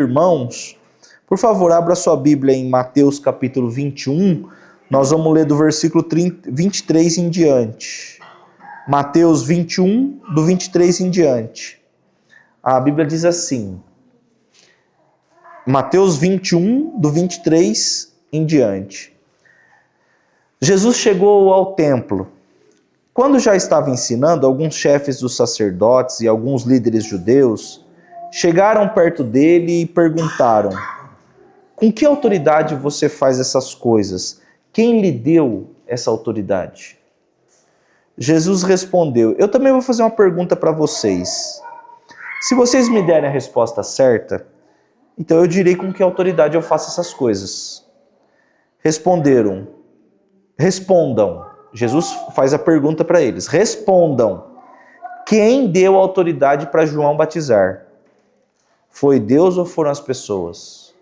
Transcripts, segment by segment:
Irmãos, por favor, abra sua Bíblia em Mateus capítulo 21. Nós vamos ler do versículo 23 em diante. Mateus 21, do 23 em diante. A Bíblia diz assim. Mateus 21, do 23 em diante. Jesus chegou ao templo. Quando já estava ensinando, alguns chefes dos sacerdotes e alguns líderes judeus chegaram perto dele e perguntaram: com que autoridade você faz essas coisas? Quem lhe deu essa autoridade? Jesus respondeu: eu também vou fazer uma pergunta para vocês. Se vocês me derem a resposta certa, então eu direi com que autoridade eu faço essas coisas. Respondam. Jesus faz a pergunta para eles. Respondam. Quem deu autoridade para João batizar? Foi Deus ou foram as pessoas?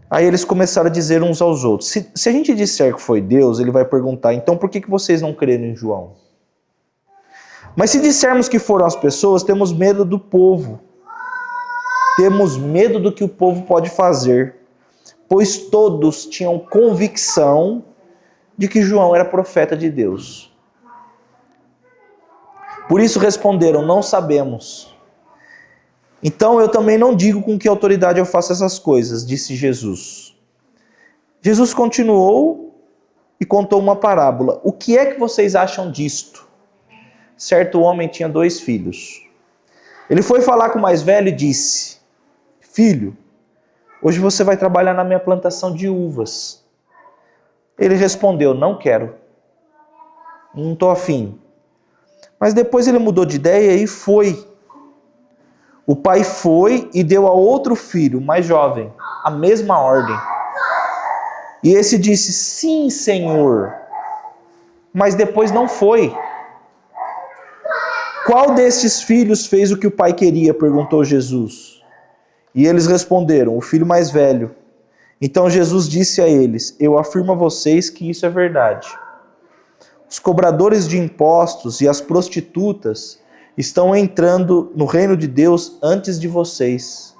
Aí eles começaram a dizer uns aos outros. Se a gente disser que foi Deus, ele vai perguntar, então por que vocês não creram em João? Mas se dissermos que foram as pessoas, temos medo do povo. Temos medo do que o povo pode fazer, pois todos tinham convicção de que João era profeta de Deus. Por isso responderam: não sabemos. Então eu também não digo com que autoridade eu faço essas coisas, disse Jesus. Jesus continuou e contou uma parábola. O que é que vocês acham disto? Certo homem tinha 2 filhos. Ele foi falar com o mais velho e disse: filho, hoje você vai trabalhar na minha plantação de uvas. Ele respondeu: não quero. Não estou afim. Mas depois ele mudou de ideia e foi. O pai foi e deu a outro filho, mais jovem, a mesma ordem. E esse disse: sim, Senhor. Mas depois não foi. Qual destes filhos fez o que o pai queria? Perguntou Jesus. E eles responderam: o filho mais velho. Então Jesus disse a eles: eu afirmo a vocês que isso é verdade. Os cobradores de impostos e as prostitutas estão entrando no reino de Deus antes de vocês.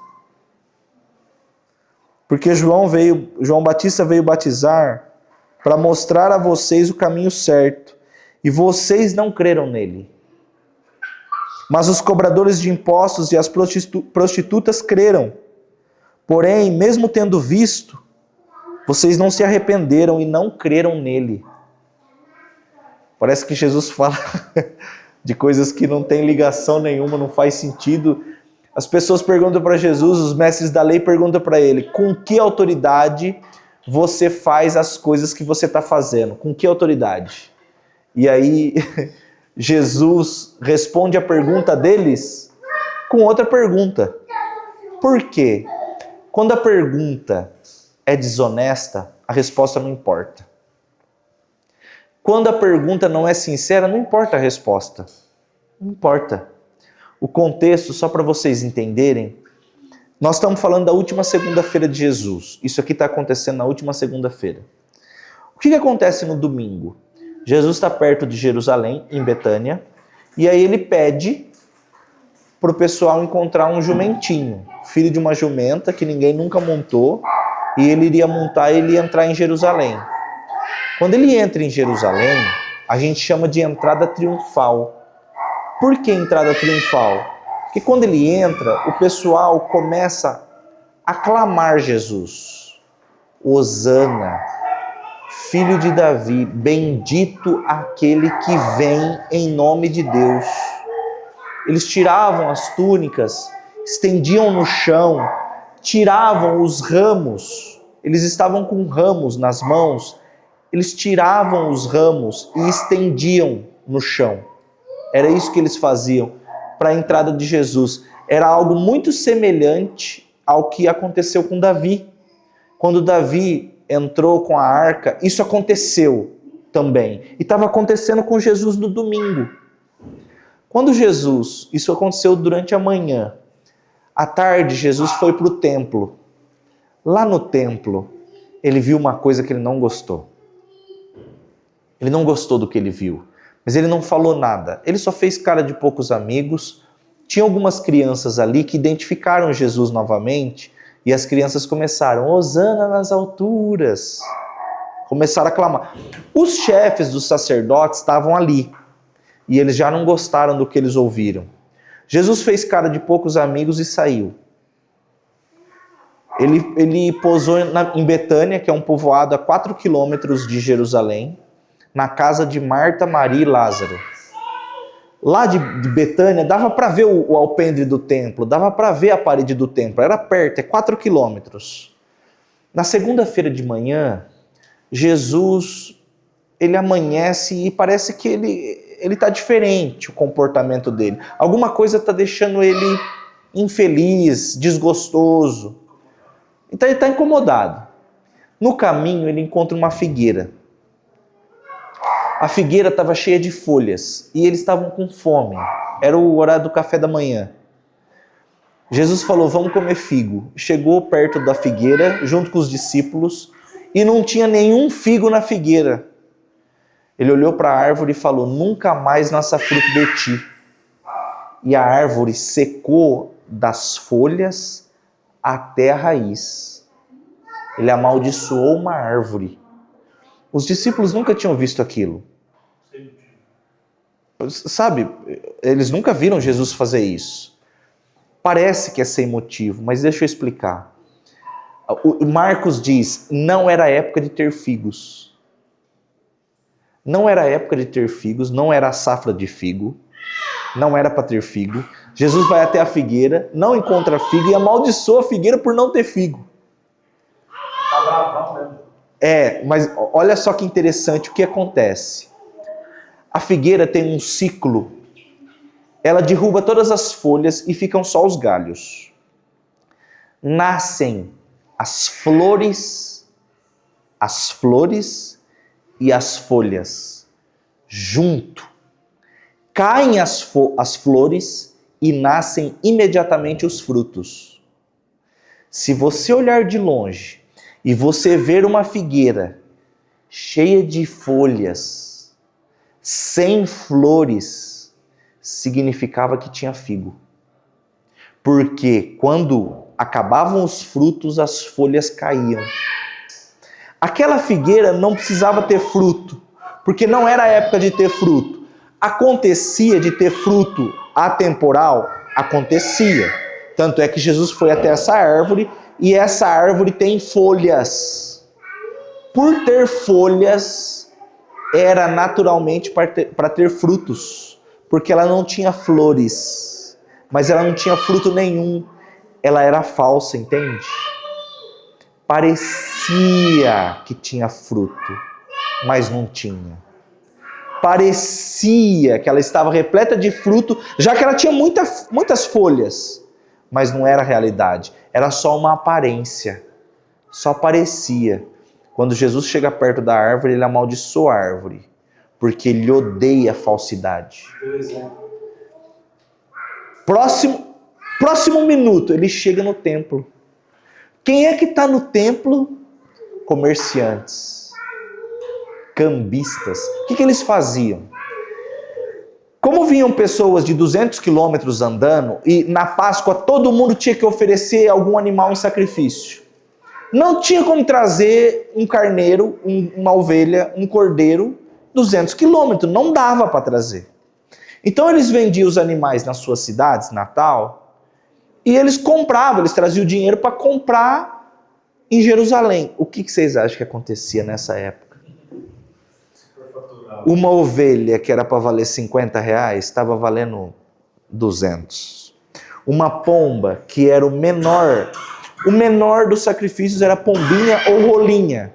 Porque João Batista veio batizar para mostrar a vocês o caminho certo, e vocês não creram nele. Mas os cobradores de impostos e as prostitutas creram. Porém, mesmo tendo visto, vocês não se arrependeram e não creram nele. Parece que Jesus fala de coisas que não tem ligação nenhuma, não faz sentido. As pessoas perguntam para Jesus, os mestres da lei perguntam para ele: com que autoridade você faz as coisas que você está fazendo? Com que autoridade? E aí Jesus responde a pergunta deles com outra pergunta. Por quê? Quando a pergunta é desonesta, a resposta não importa. Quando a pergunta não é sincera, não importa a resposta. Não importa. O contexto, só para vocês entenderem, nós estamos falando da última segunda-feira de Jesus. Isso aqui está acontecendo na última segunda-feira. O que acontece no domingo? Jesus está perto de Jerusalém, em Betânia, e aí ele pede para o pessoal encontrar um jumentinho, filho de uma jumenta que ninguém nunca montou, e ele iria montar e ele ia entrar em Jerusalém. Quando ele entra em Jerusalém, a gente chama de entrada triunfal. Por que entrada triunfal? Porque quando ele entra, o pessoal começa a aclamar Jesus. Hosana, filho de Davi, bendito aquele que vem em nome de Deus. Eles tiravam as túnicas, estendiam no chão, tiravam os ramos. Eles estavam com ramos nas mãos. Eles tiravam os ramos e estendiam no chão. Era isso que eles faziam para a entrada de Jesus. Era algo muito semelhante ao que aconteceu com Davi. Quando Davi entrou com a arca, isso aconteceu também. E estava acontecendo com Jesus no domingo. Quando isso aconteceu durante a manhã. À tarde, Jesus foi para o templo. Lá no templo, ele viu uma coisa que ele não gostou. Ele não gostou do que ele viu, mas ele não falou nada. Ele só fez cara de poucos amigos Tinha algumas crianças ali que identificaram Jesus novamente e as crianças começaram, Hosana nas alturas. Começaram a clamar. Os chefes dos sacerdotes estavam ali e eles já não gostaram do que eles ouviram. Jesus fez cara de poucos amigos e saiu. Ele pousou em Betânia, que é um povoado a 4 quilômetros de Jerusalém, na casa de Marta, Maria e Lázaro. Lá de Betânia dava para ver o alpendre do templo, dava para ver a parede do templo, era perto, é 4 quilômetros. Na segunda-feira de manhã, Jesus, ele amanhece e parece que ele está diferente, o comportamento dele. Alguma coisa está deixando ele infeliz, desgostoso. Então ele está incomodado. No caminho ele encontra uma figueira. A figueira estava cheia de folhas e eles estavam com fome. Era o horário do café da manhã. Jesus falou, vamos comer figo. Chegou perto da figueira, junto com os discípulos, e não tinha nenhum figo na figueira. Ele olhou para a árvore e falou, nunca mais nasça fruto de ti. E a árvore secou das folhas até a raiz. Ele amaldiçoou uma árvore. Os discípulos nunca tinham visto aquilo. Sabe, eles nunca viram Jesus fazer isso. Parece que é sem motivo, mas deixa eu explicar. O Marcos diz, não era época de ter figos. Não era época de ter figos, não era a safra de figo. Não era para ter figo. Jesus vai até a figueira, não encontra figo e amaldiçoa a figueira por não ter figo. Tá bravão mesmo. Mas olha só que interessante o que acontece. A figueira tem um ciclo. Ela derruba todas as folhas e ficam só os galhos. Nascem as flores e as folhas junto. Caem as flores e nascem imediatamente os frutos. Se você olhar de longe e você ver uma figueira cheia de folhas, sem flores, significava que tinha figo. Porque quando acabavam os frutos, as folhas caíam. Aquela figueira não precisava ter fruto, porque não era a época de ter fruto. Acontecia de ter fruto atemporal? Acontecia. Tanto é que Jesus foi até essa árvore e essa árvore tem folhas. Por ter folhas, era naturalmente para ter frutos, porque ela não tinha flores, mas ela não tinha fruto nenhum. Ela era falsa, entende? Parecia que tinha fruto, mas não tinha. Parecia que ela estava repleta de fruto, já que ela tinha muitas folhas, mas não era a realidade, era só uma aparência, só parecia. Quando Jesus chega perto da árvore, ele amaldiçoa a árvore, porque ele odeia a falsidade. Próximo minuto, ele chega no templo. Quem é que está no templo? Comerciantes. Cambistas. O que eles faziam? Como vinham pessoas de 200 quilômetros andando e na Páscoa todo mundo tinha que oferecer algum animal em sacrifício. Não tinha como trazer um carneiro, uma ovelha, um cordeiro 200 quilômetros. Não dava para trazer. Então eles vendiam os animais nas suas cidades, Natal, e eles compravam, eles traziam o dinheiro para comprar em Jerusalém. O que vocês acham que acontecia nessa época? Uma ovelha que era para valer 50 reais, estava valendo 200. Uma pomba que era o menor dos sacrifícios era pombinha ou rolinha.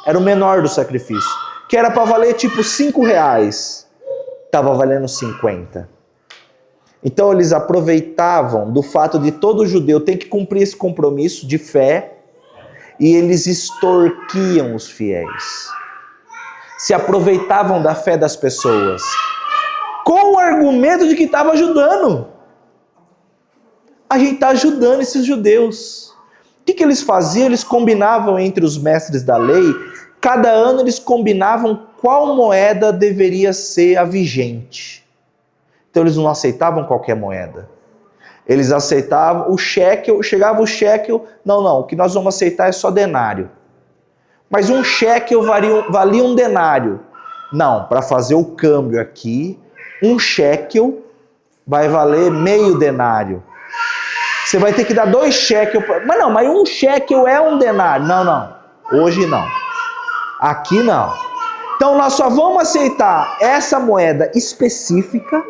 Era o menor do sacrifício. Que era para valer tipo 5 reais. Estava valendo 50. Então eles aproveitavam do fato de todo judeu ter que cumprir esse compromisso de fé e eles extorquiam os fiéis. Se aproveitavam da fé das pessoas com o argumento de que estava ajudando. A gente está ajudando esses judeus. O que eles faziam? Eles combinavam entre os mestres da lei, cada ano eles combinavam qual moeda deveria ser a vigente. Então eles não aceitavam qualquer moeda. Eles aceitavam o shekel, chegava o shekel, não, o que nós vamos aceitar é só denário. Mas um shekel valia um denário. Não, para fazer o câmbio aqui, um shekel vai valer meio denário. Você vai ter que dar 2 shekels. Mas um shekel é um denário. Não. Hoje não. Aqui não. Então nós só vamos aceitar essa moeda específica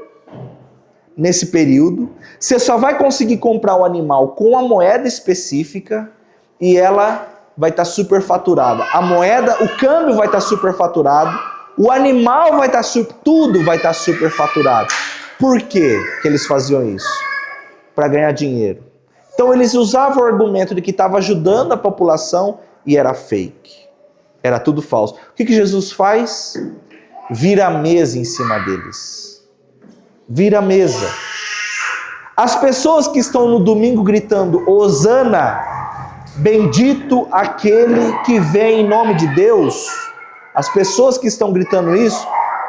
nesse período. Você só vai conseguir comprar o animal com a moeda específica e ela vai estar superfaturada. A moeda, o câmbio vai estar superfaturado, o animal vai estar tudo vai estar superfaturado. Por quê que eles faziam isso? Para ganhar dinheiro. Então eles usavam o argumento de que estava ajudando a população e era fake. Era tudo falso. O que Jesus faz? Vira a mesa em cima deles. Vira a mesa. As pessoas que estão no domingo gritando Hosana, bendito aquele que vem em nome de Deus, as pessoas que estão gritando isso,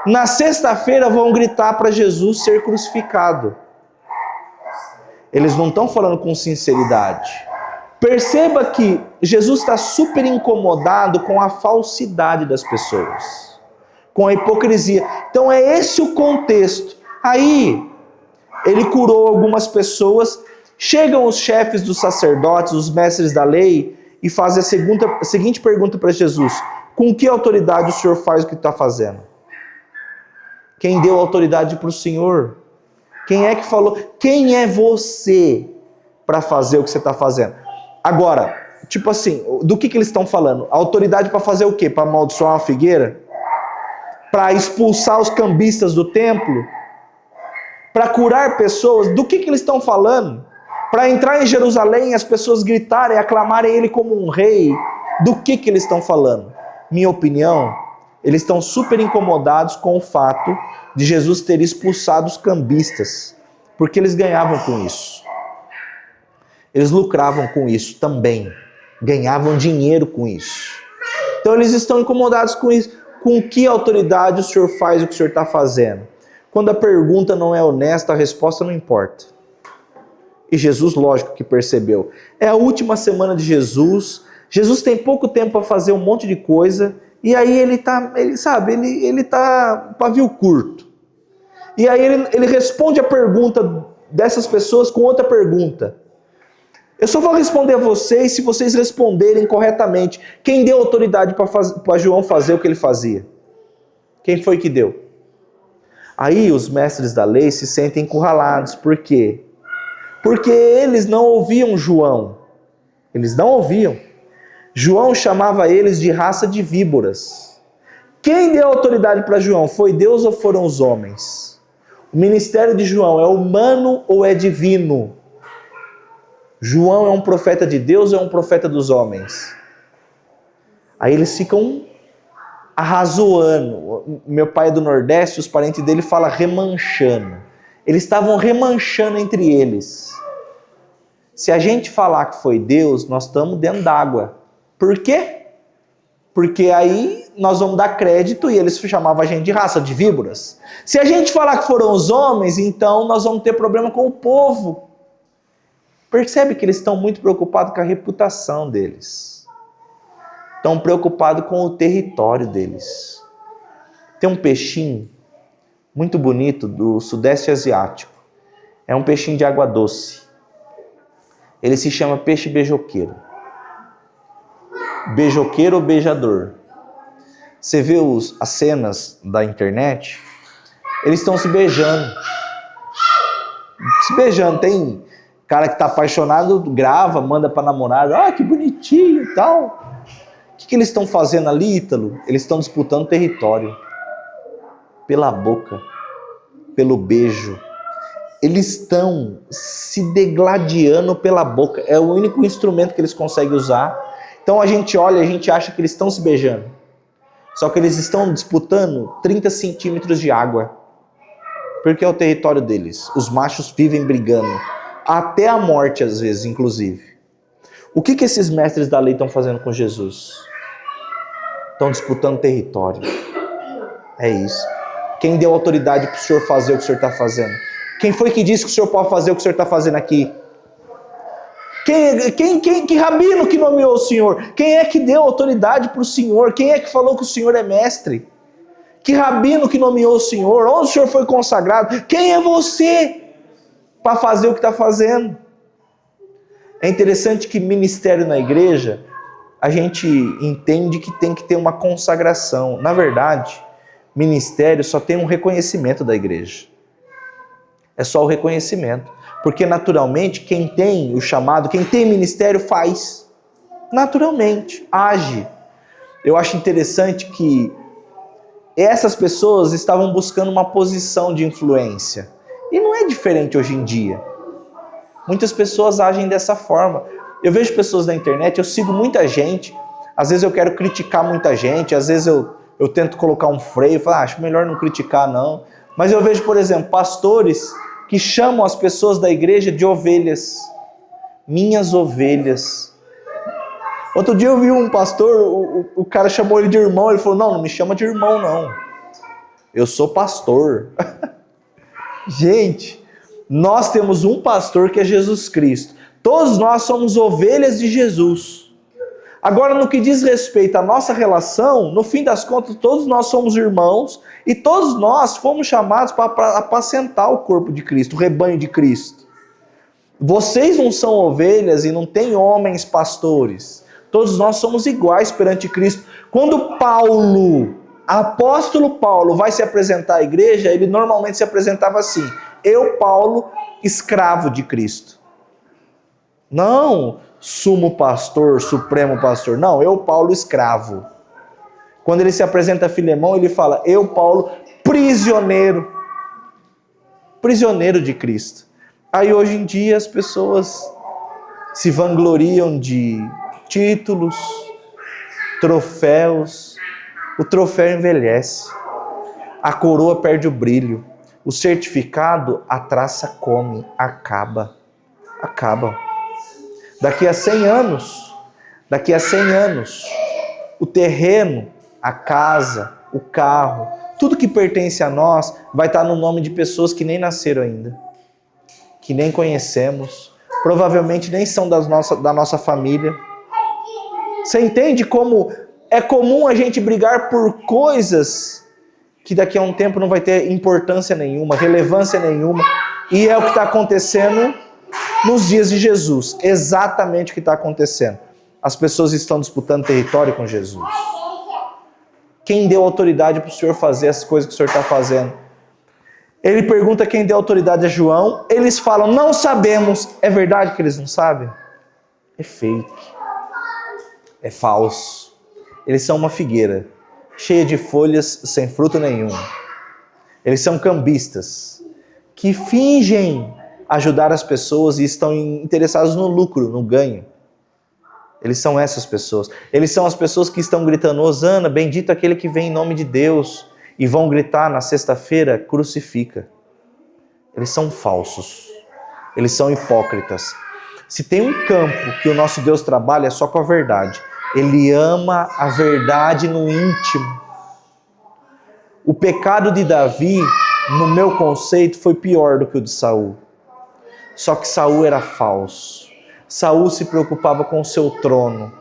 na sexta-feira vão gritar para Jesus ser crucificado. Eles não estão falando com sinceridade. Perceba que Jesus está super incomodado com a falsidade das pessoas, com a hipocrisia. Então é esse o contexto. Aí, ele curou algumas pessoas, chegam os chefes dos sacerdotes, os mestres da lei, e fazem a seguinte pergunta para Jesus: com que autoridade o Senhor faz o que está fazendo? Quem deu autoridade para o Senhor? Quem é que falou? Quem é você para fazer o que você está fazendo? Agora, tipo assim, do que eles estão falando? Autoridade para fazer o quê? Para amaldiçoar uma figueira? Para expulsar os cambistas do templo? Para curar pessoas? Do que eles estão falando? Para entrar em Jerusalém e as pessoas gritarem, aclamarem ele como um rei? Do que eles estão falando? Minha opinião, eles estão super incomodados com o fato de Jesus ter expulsado os cambistas, porque eles ganhavam com isso. Eles lucravam com isso também. Ganhavam dinheiro com isso. Então eles estão incomodados com isso. Com que autoridade o Senhor faz o que o Senhor está fazendo? Quando a pergunta não é honesta, a resposta não importa. E Jesus, lógico que percebeu. É a última semana de Jesus. Jesus tem pouco tempo para fazer um monte de coisa. E aí ele tá pavio curto. E aí ele responde a pergunta dessas pessoas com outra pergunta. Eu só vou responder a vocês se vocês responderem corretamente. Quem deu autoridade para João fazer o que ele fazia? Quem foi que deu? Aí os mestres da lei se sentem encurralados. Por quê? Porque eles não ouviam João. Eles não ouviam. João chamava eles de raça de víboras. Quem deu autoridade para João? Foi Deus ou foram os homens? O ministério de João é humano ou é divino? João é um profeta de Deus ou é um profeta dos homens? Aí eles ficam arrazoando. Meu pai é do Nordeste, os parentes dele falam remanchando. Eles estavam remanchando entre eles. Se a gente falar que foi Deus, nós estamos dentro d'água. Por quê? Porque aí nós vamos dar crédito e eles chamavam a gente de raça de víboras. Se a gente falar que foram os homens, então nós vamos ter problema com o povo. Percebe que eles estão muito preocupados com a reputação deles. Estão preocupados com o território deles. Tem um peixinho muito bonito do Sudeste Asiático. É um peixinho de água doce. Ele se chama peixe beijoqueiro. Beijoqueiro ou beijador. Você vê as cenas da internet, eles estão se beijando. Se beijando, tem cara que está apaixonado, grava, manda para a namorada, ah, que bonitinho e tal. O que eles estão fazendo ali, Ítalo? Eles estão disputando território. Pela boca, pelo beijo. Eles estão se degladiando pela boca. É o único instrumento que eles conseguem usar. Então a gente olha, a gente acha que eles estão se beijando. Só que eles estão disputando 30 centímetros de água. Porque é o território deles. Os machos vivem brigando. Até a morte, às vezes, inclusive. O que esses mestres da lei estão fazendo com Jesus? Estão disputando território. É isso. Quem deu autoridade para o Senhor fazer o que o Senhor está fazendo? Quem foi que disse que o senhor pode fazer o que o senhor está fazendo aqui? Que rabino que nomeou o senhor? Quem é que deu autoridade para o senhor? Quem é que falou que o senhor é mestre? Que rabino que nomeou o senhor? Onde o senhor foi consagrado? Quem é você para fazer o que está fazendo? É interessante que ministério na igreja, a gente entende que tem que ter uma consagração. Na verdade, ministério só tem um reconhecimento da igreja. É só o reconhecimento. Porque naturalmente, quem tem o chamado, quem tem ministério faz. Naturalmente, age. Eu acho interessante que essas pessoas estavam buscando uma posição de influência. E não é diferente hoje em dia. Muitas pessoas agem dessa forma. Eu vejo pessoas na internet, eu sigo muita gente. Às vezes eu quero criticar muita gente, às vezes eu tento colocar um freio, falo, acho melhor não criticar não. Mas eu vejo, por exemplo, pastores que chamam as pessoas da igreja de ovelhas. Minhas ovelhas. Outro dia eu vi um pastor, o cara chamou ele de irmão, ele falou, não me chama de irmão não. Eu sou pastor. Gente, nós temos um pastor que é Jesus Cristo. Todos nós somos ovelhas de Jesus. Agora, no que diz respeito à nossa relação, no fim das contas, todos nós somos irmãos e todos nós fomos chamados para apacentar o corpo de Cristo, o rebanho de Cristo. Vocês não são ovelhas e não tem homens pastores. Todos nós somos iguais perante Cristo. Quando apóstolo Paulo vai se apresentar à igreja, ele normalmente se apresentava assim: eu, Paulo, escravo de Cristo. Não sumo pastor, supremo pastor. Não, eu, Paulo, escravo. Quando ele se apresenta a Filemão, ele fala: eu, Paulo, prisioneiro. Prisioneiro de Cristo. Aí hoje em dia as pessoas se vangloriam de títulos, troféus. O troféu envelhece. A coroa perde o brilho. O certificado, a traça come, acaba. Acaba. Daqui a 100 anos, o terreno, a casa, o carro, tudo que pertence a nós vai estar no nome de pessoas que nem nasceram ainda, que nem conhecemos, provavelmente nem são da nossa família. Você entende como é comum a gente brigar por coisas que daqui a um tempo não vai ter importância nenhuma, relevância nenhuma, e é o que está acontecendo nos dias de Jesus, exatamente o que está acontecendo. As pessoas estão disputando território com Jesus. Quem deu autoridade para o Senhor fazer as coisas que o Senhor está fazendo? Ele pergunta quem deu autoridade a João. Eles falam, não sabemos. É verdade que eles não sabem? É fake. É falso. Eles são uma figueira, cheia de folhas, sem fruto nenhum. Eles são cambistas, que fingem ajudar as pessoas e estão interessados no lucro, no ganho. Eles são essas pessoas. Eles são as pessoas que estão gritando, Hosana, bendito aquele que vem em nome de Deus, e vão gritar na sexta-feira, crucifica. Eles são falsos. Eles são hipócritas. Se tem um campo que o nosso Deus trabalha, é só com a verdade. Ele ama a verdade no íntimo. O pecado de Davi, no meu conceito, foi pior do que o de Saul. Só que Saul era falso. Saul se preocupava com o seu trono.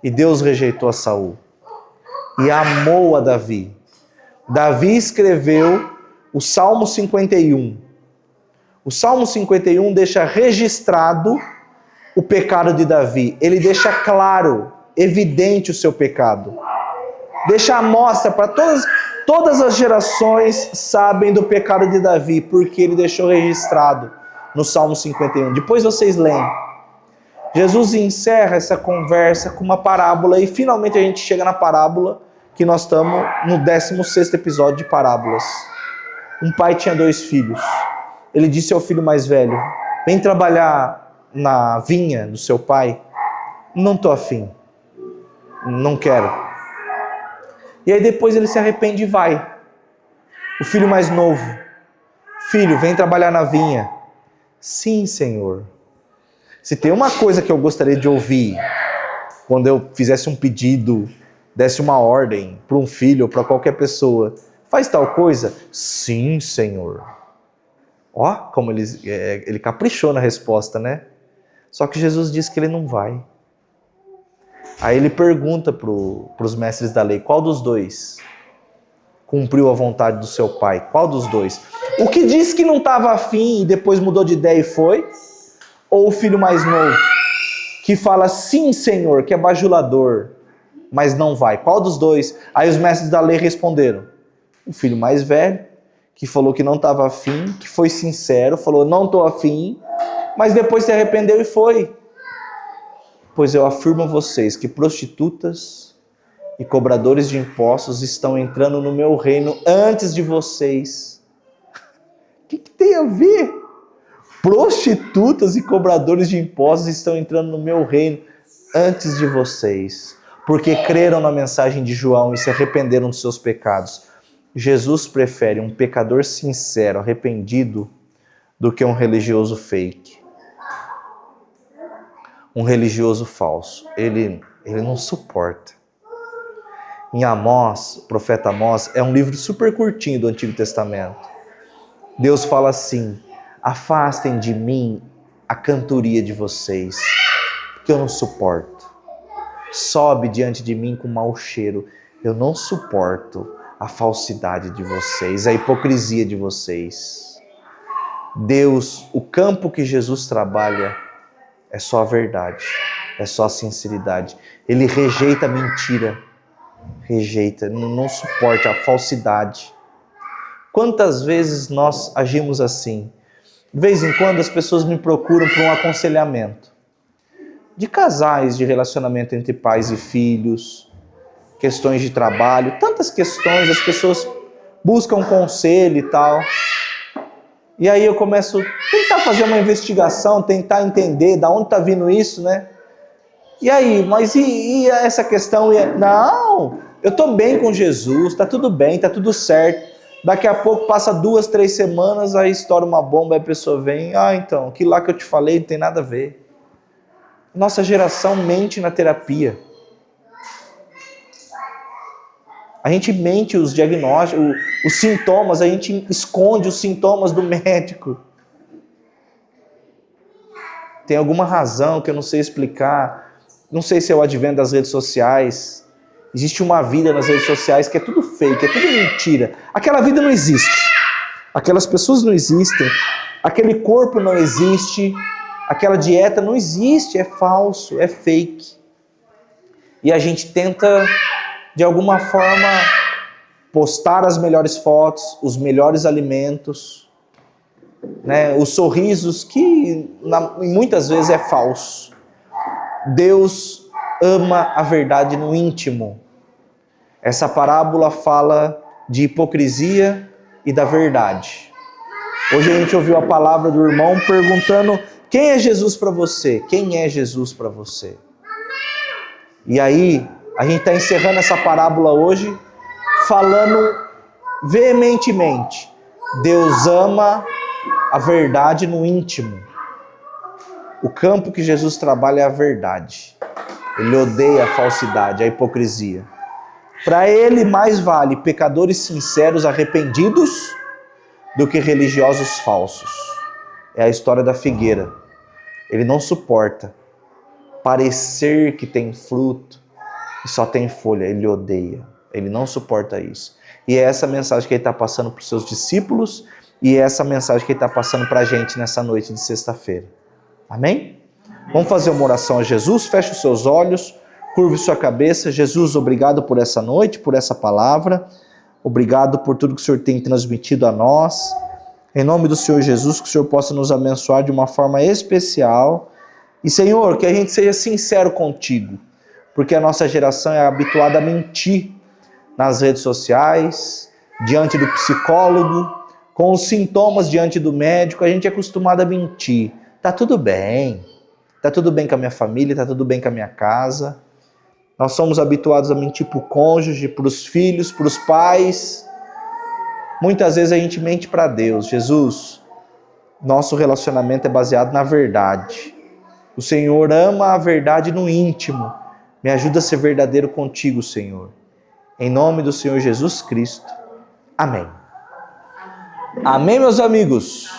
E Deus rejeitou a Saul. E amou a Davi. Davi escreveu o Salmo 51. O Salmo 51 deixa registrado o pecado de Davi. Ele deixa claro, evidente o seu pecado. Deixa a mostra para todas as gerações sabem do pecado de Davi, porque ele deixou registrado no Salmo 51. Depois vocês leem. Jesus encerra essa conversa com uma parábola e finalmente a gente chega na parábola que nós estamos no 16º episódio de Parábolas. Um pai tinha 2 filhos. Ele disse ao filho mais velho, vem trabalhar na vinha do seu pai. Não estou afim. Não quero. E aí depois ele se arrepende e vai. O filho mais novo, filho, vem trabalhar na vinha. Sim, Senhor. Se tem uma coisa que eu gostaria de ouvir quando eu fizesse um pedido, desse uma ordem para um filho ou para qualquer pessoa, faz tal coisa? Sim, Senhor. Ó, como ele caprichou na resposta, né? Só que Jesus disse que ele não vai. Aí ele pergunta para os mestres da lei, qual dos dois cumpriu a vontade do seu pai? Qual dos dois? O que disse que não estava afim e depois mudou de ideia e foi? Ou o filho mais novo, que fala sim, Senhor, que é bajulador, mas não vai? Qual dos dois? Aí os mestres da lei responderam, o filho mais velho, que falou que não estava afim, que foi sincero, falou não estou afim, mas depois se arrependeu e foi. Pois eu afirmo a vocês que prostitutas e cobradores de impostos estão entrando no meu reino antes de vocês. O que tem a ver? Prostitutas e cobradores de impostos estão entrando no meu reino antes de vocês, porque creram na mensagem de João e se arrependeram dos seus pecados. Jesus prefere um pecador sincero, arrependido, do que um religioso fake. Um religioso falso. Ele não suporta. Em Amós, o profeta Amós, é um livro super curtinho do Antigo Testamento. Deus fala assim, afastem de mim a cantoria de vocês, porque eu não suporto. Sobe diante de mim com mau cheiro. Eu não suporto a falsidade de vocês, a hipocrisia de vocês. Deus, o campo que Jesus trabalha é só a verdade, é só a sinceridade. Ele rejeita a mentira, rejeita, não suporta a falsidade. Quantas vezes nós agimos assim? De vez em quando as pessoas me procuram para um aconselhamento. De casais, de relacionamento entre pais e filhos, questões de trabalho, tantas questões, as pessoas buscam conselho e tal. E aí eu começo a tentar fazer uma investigação, tentar entender de onde está vindo isso, né? E aí, mas e essa questão? Não, eu estou bem com Jesus, está tudo bem, está tudo certo. Daqui a pouco passa 2, 3 semanas, aí estoura uma bomba, aí a pessoa vem, então, aquilo lá que eu te falei não tem nada a ver. Nossa geração mente na terapia. A gente mente os diagnósticos, os sintomas, a gente esconde os sintomas do médico. Tem alguma razão que eu não sei explicar. Não sei se é o advento das redes sociais. Existe uma vida nas redes sociais que é tudo fake, é tudo mentira. Aquela vida não existe. Aquelas pessoas não existem. Aquele corpo não existe. Aquela dieta não existe, é falso, é fake. E a gente tenta, de alguma forma, postar as melhores fotos, os melhores alimentos, né? Os sorrisos que muitas vezes é falso. Deus ama a verdade no íntimo. Essa parábola fala de hipocrisia e da verdade. Hoje a gente ouviu a palavra do irmão perguntando: quem é Jesus para você? Quem é Jesus para você? E aí, a gente está encerrando essa parábola hoje falando veementemente: Deus ama a verdade no íntimo. O campo que Jesus trabalha é a verdade. Ele odeia a falsidade, a hipocrisia. Para ele, mais vale pecadores sinceros arrependidos do que religiosos falsos. É a história da figueira. Ele não suporta parecer que tem fruto e só tem folha. Ele odeia. Ele não suporta isso. E é essa mensagem que ele está passando para os seus discípulos e é essa mensagem que ele está passando para a gente nessa noite de sexta-feira. Amém? Vamos fazer uma oração a Jesus? Feche os seus olhos, curve sua cabeça. Jesus, obrigado por essa noite, por essa palavra. Obrigado por tudo que o Senhor tem transmitido a nós. Em nome do Senhor Jesus, que o Senhor possa nos abençoar de uma forma especial. E, Senhor, que a gente seja sincero contigo, porque a nossa geração é habituada a mentir nas redes sociais, diante do psicólogo, com os sintomas diante do médico, a gente é acostumado a mentir. Tá tudo bem com a minha família, tá tudo bem com a minha casa. Nós somos habituados a mentir para o cônjuge, para os filhos, para os pais. Muitas vezes a gente mente para Deus. Jesus, nosso relacionamento é baseado na verdade. O Senhor ama a verdade no íntimo. Me ajuda a ser verdadeiro contigo, Senhor. Em nome do Senhor Jesus Cristo. Amém. Amém, meus amigos.